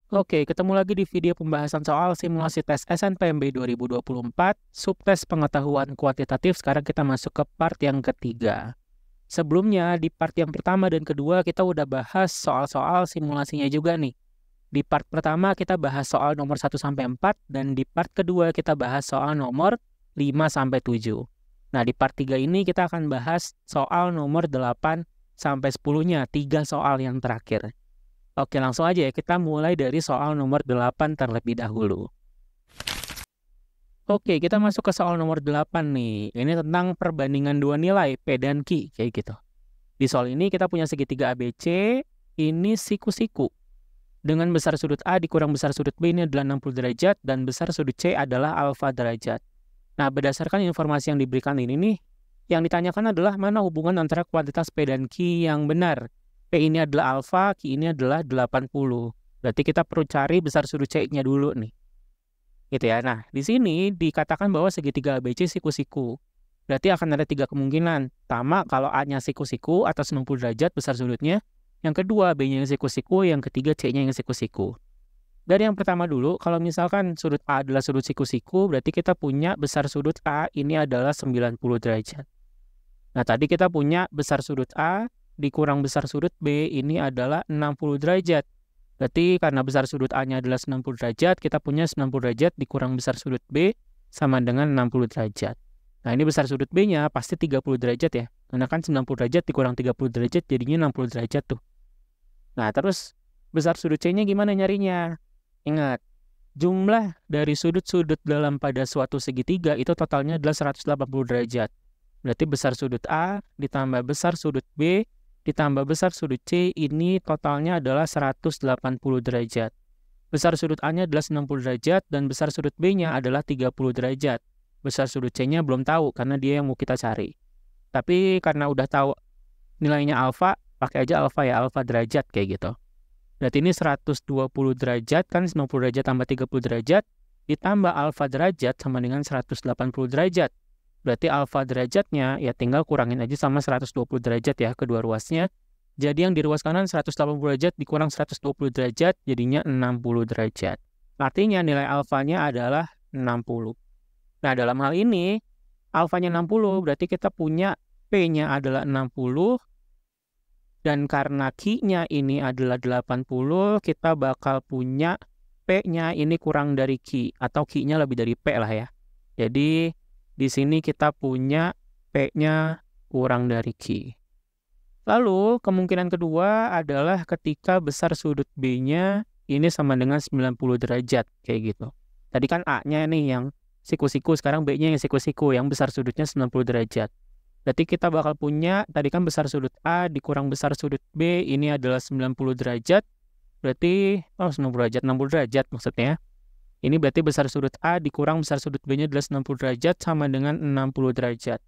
Oke, ketemu lagi di video pembahasan soal simulasi tes SNPMB 2024, subtes pengetahuan kuantitatif. Sekarang kita masuk ke part yang ketiga. Sebelumnya, di part yang pertama dan kedua, kita udah bahas soal-soal simulasinya juga nih. Di part pertama, kita bahas soal nomor 1-4, dan di part kedua, kita bahas soal nomor 5-7. Nah, di part 3 ini, kita akan bahas soal nomor 8-10-nya, 3 soal yang terakhir. Oke, langsung aja ya. Kita mulai dari soal nomor 8 terlebih dahulu. Oke, kita masuk ke soal nomor 8 nih. Ini tentang perbandingan dua nilai, P dan Q, kayak gitu. Di soal ini kita punya segitiga ABC, ini siku-siku. Dengan besar sudut A dikurang besar sudut B ini adalah 60 derajat, dan besar sudut C adalah alfa derajat. Nah, berdasarkan informasi yang diberikan ini nih, yang ditanyakan adalah mana hubungan antara kuantitas P dan Q yang benar. P ini adalah alfa, Q ini adalah 80. Berarti kita perlu cari besar sudut C-nya dulu nih. Gitu ya. Nah, di sini dikatakan bahwa segitiga ABC siku-siku. Berarti akan ada 3 kemungkinan. Pertama, kalau A-nya siku-siku atas 60 derajat besar sudutnya. Yang kedua, B-nya yang siku-siku. Yang ketiga, C-nya yang siku-siku. Dari yang pertama dulu, kalau misalkan sudut A adalah sudut siku-siku, berarti kita punya besar sudut A ini adalah 90 derajat. Nah, tadi kita punya besar sudut A dikurang besar sudut B ini adalah 60 derajat. Berarti karena besar sudut A-nya adalah 90 derajat, kita punya 90 derajat dikurang besar sudut B sama dengan 60 derajat. Nah, ini besar sudut B-nya pasti 30 derajat ya. Karena kan 90 derajat dikurang 30 derajat jadinya 60 derajat tuh. Nah, terus besar sudut C-nya gimana nyarinya? Ingat, jumlah dari sudut-sudut dalam pada suatu segitiga itu totalnya adalah 180 derajat. Berarti besar sudut A ditambah besar sudut B ditambah besar sudut C ini totalnya adalah 180 derajat. Besar sudut A-nya adalah 90 derajat dan besar sudut B-nya adalah 30 derajat. Besar sudut C-nya belum tahu karena dia yang mau kita cari. Tapi karena udah tahu nilainya alfa, pakai aja alfa ya, alfa derajat kayak gitu. Berarti ini 120 derajat kan 90 derajat tambah 30 derajat ditambah alfa derajat sama dengan 180 derajat. Berarti alfa derajatnya ya tinggal kurangin aja sama 120 derajat ya kedua ruasnya. Jadi yang di ruas kanan 180 derajat dikurang 120 derajat jadinya 60 derajat. Artinya nilai alfanya adalah 60. Nah, dalam hal ini alfanya 60 berarti kita punya P-nya adalah 60 dan karena Q-nya ini adalah 80 kita bakal punya P-nya ini kurang dari Q atau Q-nya lebih dari P lah ya. Jadi di sini kita punya P-nya kurang dari Q. Lalu, kemungkinan kedua adalah ketika besar sudut B-nya ini sama dengan 90 derajat, kayak gitu. Tadi kan A-nya nih yang siku-siku, sekarang B-nya yang siku-siku, yang besar sudutnya 90 derajat. Berarti kita bakal punya, tadi kan besar sudut A dikurang besar sudut B, ini adalah 90 derajat. Berarti, 90 derajat, 60 derajat maksudnya. Ini berarti besar sudut A dikurang besar sudut B-nya adalah 90 derajat sama dengan 60 derajat.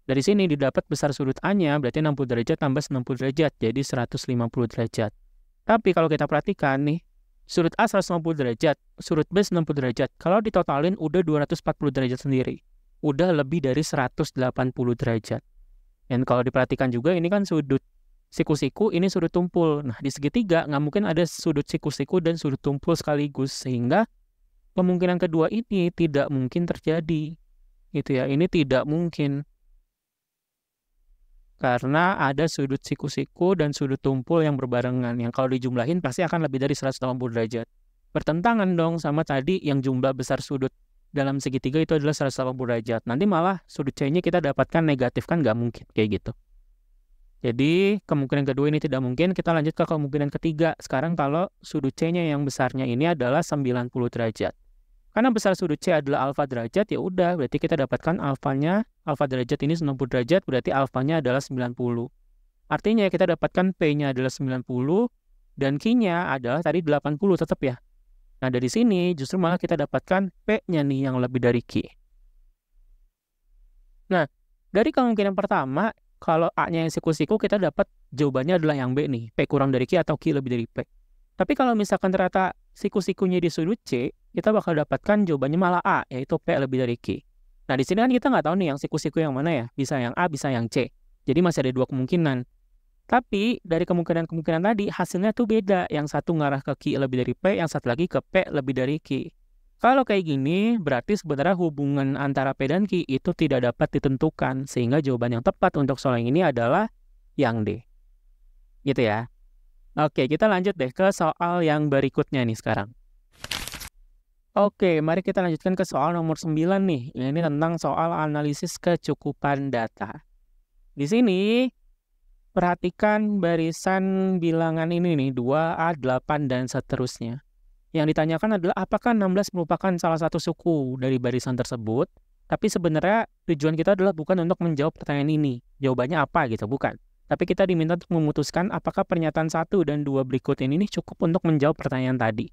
Dari sini didapat besar sudut A-nya berarti 60 derajat tambah 90 derajat, jadi 150 derajat. Tapi kalau kita perhatikan nih, sudut A 150 derajat, sudut B 90 derajat. Kalau ditotalin udah 240 derajat sendiri. Udah lebih dari 180 derajat. Dan kalau diperhatikan juga ini kan sudut siku-siku, ini sudut tumpul. Nah, di segitiga nggak mungkin ada sudut siku-siku dan sudut tumpul sekaligus, sehingga kemungkinan kedua ini tidak mungkin terjadi, gitu ya. Ini tidak mungkin karena ada sudut siku-siku dan sudut tumpul yang berbarengan. Yang kalau dijumlahin pasti akan lebih dari 180 derajat. Bertentangan dong sama tadi yang jumlah besar sudut dalam segitiga itu adalah 180 derajat. Nanti malah sudut C-nya kita dapatkan negatif kan nggak mungkin kayak gitu. Jadi kemungkinan kedua ini tidak mungkin. Kita lanjut ke kemungkinan ketiga. Sekarang kalau sudut C-nya yang besarnya ini adalah 90 derajat. Karena besar sudut C adalah alfa derajat, ya udah berarti kita dapatkan alfanya, alfa derajat ini 90 derajat, berarti alfanya adalah 90. Artinya kita dapatkan P-nya adalah 90 dan Q-nya adalah tadi 80 tetap ya. Nah, dari sini justru malah kita dapatkan P-nya nih yang lebih dari Q. Nah, dari kemungkinan pertama, kalau A-nya yang siku-siku, kita dapat jawabannya adalah yang B nih, P kurang dari Q atau Q lebih dari P. Tapi kalau misalkan ternyata siku-sikunya di sudut C, kita bakal dapatkan jawabannya malah A, yaitu P lebih dari Q. Nah, di sini kan kita nggak tahu nih yang siku-siku yang mana ya. Bisa yang A, bisa yang C. Jadi masih ada dua kemungkinan. Tapi dari kemungkinan-kemungkinan tadi hasilnya tuh beda. Yang satu ngarah ke Q lebih dari P, yang satu lagi ke P lebih dari Q. Kalau kayak gini, berarti sebenarnya hubungan antara P dan Q itu tidak dapat ditentukan. Sehingga jawaban yang tepat untuk soal yang ini adalah yang D. Gitu ya. Oke, kita lanjut deh ke soal yang berikutnya nih sekarang. Oke, mari kita lanjutkan ke soal nomor 9 nih. Ini tentang soal analisis kecukupan data. Di sini, perhatikan barisan bilangan ini nih, 2A, 8, dan seterusnya. Yang ditanyakan adalah apakah 16 merupakan salah satu suku dari barisan tersebut? Tapi sebenarnya tujuan kita adalah bukan untuk menjawab pertanyaan ini. Jawabannya apa gitu, bukan. Tapi kita diminta untuk memutuskan apakah pernyataan 1 dan 2 berikut ini cukup untuk menjawab pertanyaan tadi.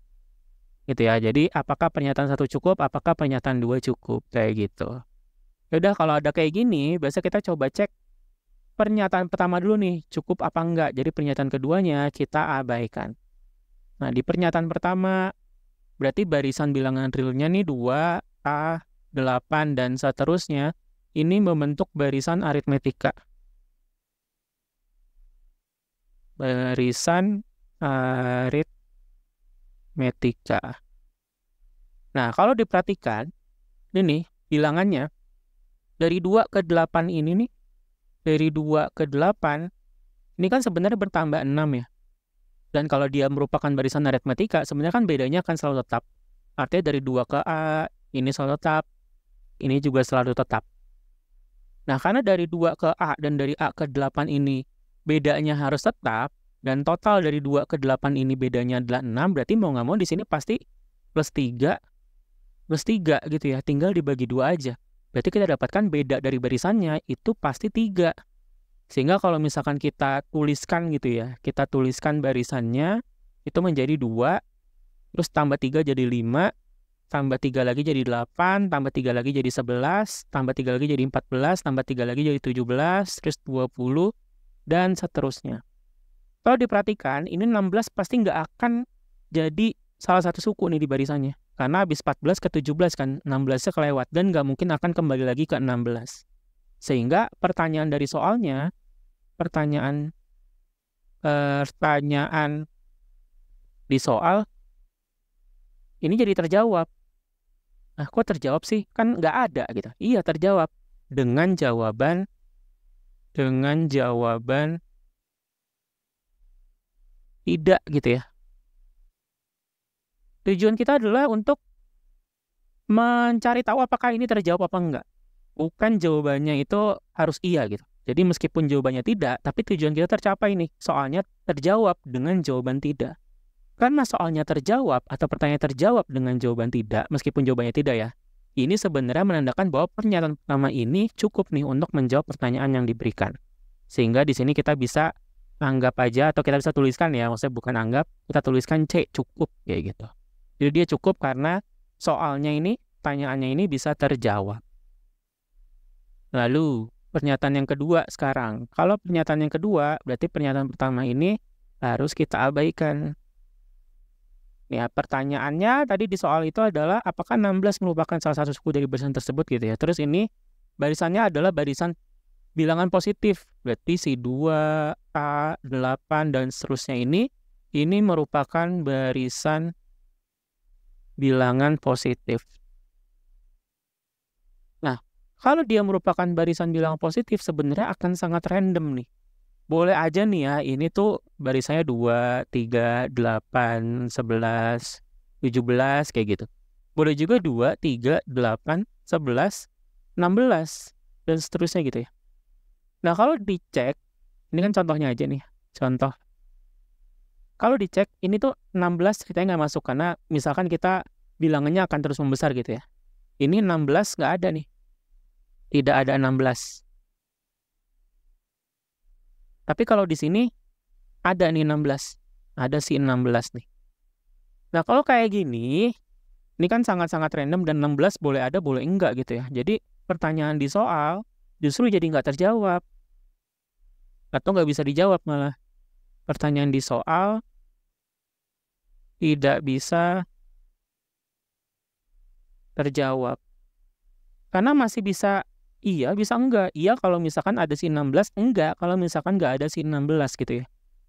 Gitu ya. Jadi apakah pernyataan 1 cukup, apakah pernyataan 2 cukup, kayak gitu. Yaudah, kalau ada kayak gini, biasa kita coba cek pernyataan pertama dulu nih, cukup apa enggak. Jadi pernyataan keduanya kita abaikan. Nah, di pernyataan pertama, berarti barisan bilangan realnya nih 2A, 8, dan seterusnya, ini membentuk barisan aritmetika. Barisan aritmetika. Nah, kalau diperhatikan, ini bilangannya, dari 2 ke 8 ini nih, dari 2 ke 8, ini kan sebenarnya bertambah 6 ya. Dan kalau dia merupakan barisan aritmetika, sebenarnya kan bedanya akan selalu tetap. Artinya dari 2 ke A, ini selalu tetap, ini juga selalu tetap. Nah, karena dari 2 ke A dan dari A ke 8 ini bedanya harus tetap, dan total dari 2 ke 8 ini bedanya adalah 6, berarti mau nggak mau di sini pasti plus 3 gitu ya, tinggal dibagi 2 aja. Berarti kita dapatkan beda dari barisannya itu pasti 3. Sehingga kalau misalkan kita tuliskan gitu ya, kita tuliskan barisannya itu menjadi 2, terus tambah 3 jadi 5, tambah 3 lagi jadi 8, tambah 3 lagi jadi 11, tambah 3 lagi jadi 14, tambah 3 lagi jadi 17, terus 20, dan seterusnya. Kalau diperhatikan, ini 16 pasti nggak akan jadi salah satu suku nih di barisannya. Karena habis 14 ke 17 kan, 16-nya kelewat, dan nggak mungkin akan kembali lagi ke 16. Sehingga pertanyaan dari soalnya, pertanyaan di soal, ini jadi terjawab. Nah, kok terjawab sih? Kan nggak ada gitu. Iya, terjawab. Dengan jawaban tidak gitu ya. Tujuan kita adalah untuk mencari tahu apakah ini terjawab apa enggak. Bukan jawabannya itu harus iya gitu. Jadi meskipun jawabannya tidak, tapi tujuan kita tercapai nih. Soalnya terjawab dengan jawaban tidak. Karena soalnya terjawab atau pertanyaan terjawab dengan jawaban tidak, meskipun jawabannya tidak ya, ini sebenarnya menandakan bahwa pernyataan pertama ini cukup nih untuk menjawab pertanyaan yang diberikan. Sehingga di sini kita bisa anggap aja atau kita bisa tuliskan ya, maksudnya bukan anggap, kita tuliskan C, cukup kayak gitu. Jadi dia cukup karena soalnya ini, pertanyaannya ini bisa terjawab. Lalu pernyataan yang kedua sekarang. Kalau pernyataan yang kedua, berarti pernyataan pertama ini harus kita abaikan. Ya, pertanyaannya tadi di soal itu adalah apakah 16 merupakan salah satu suku dari barisan tersebut gitu ya. Terus ini barisannya adalah barisan bilangan positif. Berarti si 2, A, 8, dan seterusnya ini merupakan barisan bilangan positif. Nah, kalau dia merupakan barisan bilangan positif sebenarnya akan sangat random nih. Boleh aja nih ya, ini tuh barisannya 2, 3, 8, 11, 17, kayak gitu. Boleh juga 2, 3, 8, 11, 16, dan seterusnya gitu ya. Nah, kalau dicek, ini kan contohnya aja nih, contoh. Kalau dicek, ini tuh 16 ceritanya nggak masuk, karena misalkan kita bilangannya akan terus membesar gitu ya. Ini 16 nggak ada nih. Tidak ada 16. Tapi kalau di sini ada nih 16. Ada si 16 nih. Nah, kalau kayak gini, ini kan sangat-sangat random dan 16 boleh ada, boleh enggak gitu ya. Jadi pertanyaan di soal justru jadi nggak terjawab. Atau nggak bisa dijawab malah. Pertanyaan di soal tidak bisa terjawab. Karena masih bisa Iya, bisa enggak. Iya kalau misalkan ada si 16, enggak kalau misalkan nggak ada si 16 gitu ya.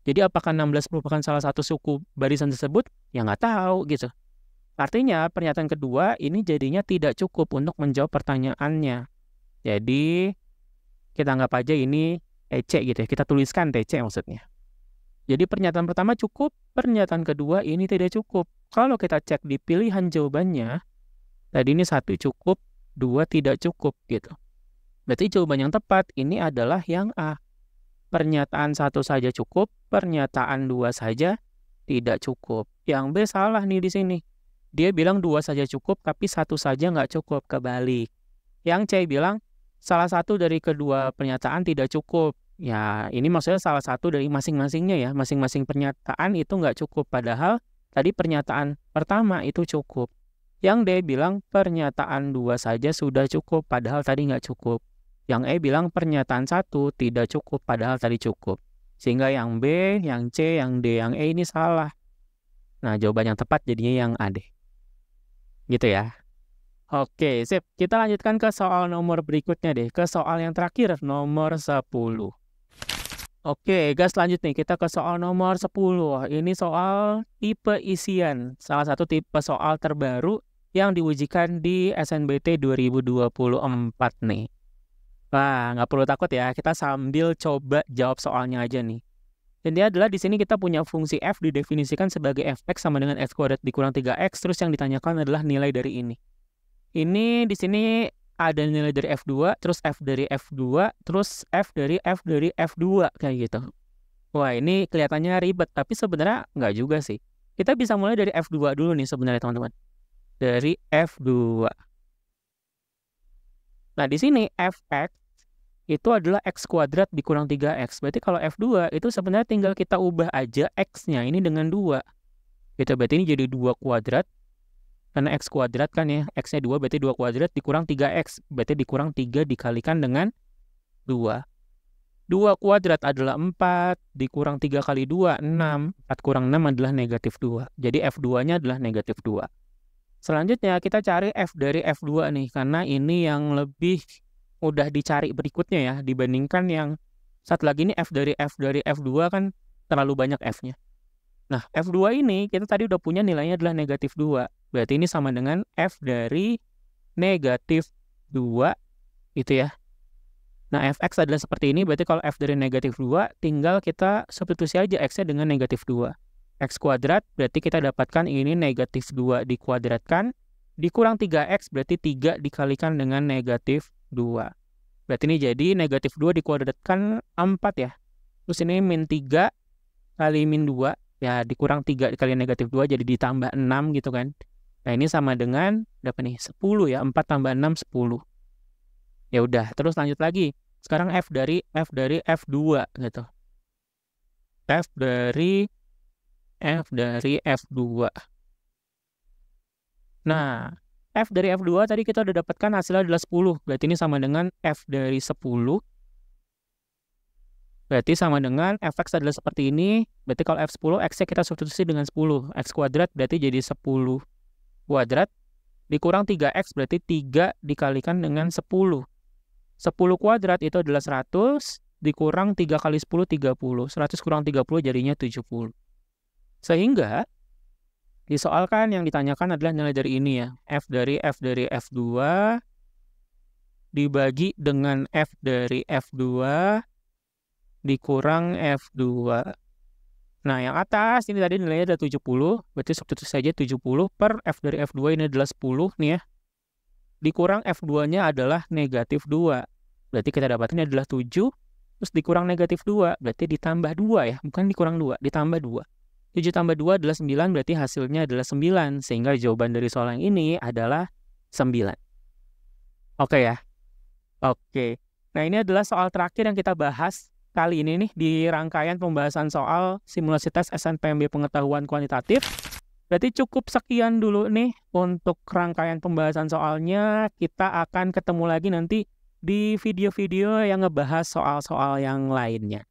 Jadi apakah 16 merupakan salah satu suku barisan tersebut? Ya nggak tahu gitu. Artinya pernyataan kedua ini jadinya tidak cukup untuk menjawab pertanyaannya. Jadi kita anggap aja ini TC gitu ya. Kita tuliskan TC maksudnya. Jadi pernyataan pertama cukup, pernyataan kedua ini tidak cukup. Kalau kita cek di pilihan jawabannya, tadi ini 1 cukup, 2 tidak cukup gitu. Berarti jawaban yang tepat ini adalah yang A. Pernyataan 1 saja cukup, pernyataan 2 saja tidak cukup. Yang B salah nih di sini. Dia bilang 2 saja cukup, tapi 1 saja nggak cukup, kebalik. Yang C bilang salah satu dari kedua pernyataan tidak cukup. Ya, ini maksudnya salah satu dari masing-masingnya ya. Masing-masing pernyataan itu nggak cukup. Padahal tadi pernyataan pertama itu cukup. Yang D bilang pernyataan 2 saja sudah cukup, padahal tadi nggak cukup. Yang E bilang pernyataan 1 tidak cukup, padahal tadi cukup. Sehingga yang B, yang C, yang D, yang E ini salah. Nah, jawaban yang tepat jadinya yang A deh. Gitu ya. Oke, sip. Kita lanjutkan ke soal nomor berikutnya deh. Ke soal yang terakhir, nomor 10. Oke, guys, lanjut nih. Kita ke soal nomor 10. Ini soal tipe isian. Salah satu tipe soal terbaru yang diujikan di SNBT 2024 nih. Wah, nggak perlu takut ya. Kita sambil coba jawab soalnya aja nih. Dan dia adalah di sini kita punya fungsi f didefinisikan sebagai fx sama dengan x kuadrat dikurang 3x. Terus yang ditanyakan adalah nilai dari ini. Ini di sini ada nilai dari F2, terus F dari F2, terus F dari F2 kayak gitu. Wah, ini kelihatannya ribet, tapi sebenarnya nggak juga sih. Kita bisa mulai dari F2 dulu nih sebenarnya teman-teman. Dari F2. Nah, di sini Fx itu adalah x kuadrat dikurang 3x. Berarti kalau F2 itu sebenarnya tinggal kita ubah aja x-nya ini dengan 2. Gitu, berarti ini jadi 2 kuadrat. Karena x kuadrat kan ya, x-nya 2 berarti 2 kuadrat dikurang 3x. Berarti dikurang 3 dikalikan dengan 2. 2 kuadrat adalah 4, dikurang 3 kali 2, 6. 4 kurang 6 adalah negatif 2. Jadi F2-nya adalah negatif 2. Selanjutnya kita cari F dari F2 nih, karena ini yang lebih mudah dicari berikutnya ya, dibandingkan yang satu lagi ini F dari F2 kan terlalu banyak F-nya. Nah, F2 ini kita tadi udah punya nilainya adalah negatif 2. Berarti ini sama dengan F dari negatif 2 gitu ya. Nah, Fx adalah seperti ini. Berarti kalau F dari negatif 2 tinggal kita substitusi aja X-nya dengan negatif 2. X kuadrat berarti kita dapatkan ini negatif 2 dikuadratkan. Dikurang 3X berarti 3 dikalikan dengan negatif 2. Berarti ini jadi negatif 2 dikuadratkan 4 ya. Terus ini min 3 kali min 2. Ya, dikurang 3 dikali negatif 2 jadi ditambah 6 gitu kan. Nah, ini sama dengan berapa nih? 10 ya. 4 tambah 6, 10. Ya udah, terus lanjut lagi. Sekarang F dari F2 gitu. F dari F2. Nah, F dari F2 tadi kita udah dapatkan hasilnya adalah 10. Berarti ini sama dengan F dari 10. Berarti sama dengan Fx adalah seperti ini. Berarti kalau F10, X-nya kita substitusi dengan 10. X kuadrat berarti jadi 10 kuadrat. Dikurang 3X berarti 3 dikalikan dengan 10. 10 kuadrat itu adalah 100. Dikurang 3 kali 10, 30. 100 kurang 30 jadinya 70. Sehingga disoalkan yang ditanyakan adalah nilai dari ini ya. F dari F2 dibagi dengan F dari F2 dikurang F2. Nah, yang atas ini tadi nilainya ada 70. Berarti substitusi saja 70 per F dari F2 ini adalah 10 nih ya. Dikurang F2-nya adalah negatif 2. Berarti kita dapatnya adalah 7. Terus dikurang negatif 2. Berarti ditambah 2 ya. Bukan dikurang 2, ditambah 2. 7 tambah 2 adalah 9. Berarti hasilnya adalah 9. Sehingga jawaban dari soal yang ini adalah 9. Oke ya. Oke. Nah, ini adalah soal terakhir yang kita bahas kali ini nih di rangkaian pembahasan soal simulasi tes SNPMB pengetahuan kuantitatif. Berarti cukup sekian dulu nih untuk rangkaian pembahasan soalnya. Kita akan ketemu lagi nanti di video-video yang ngebahas soal-soal yang lainnya.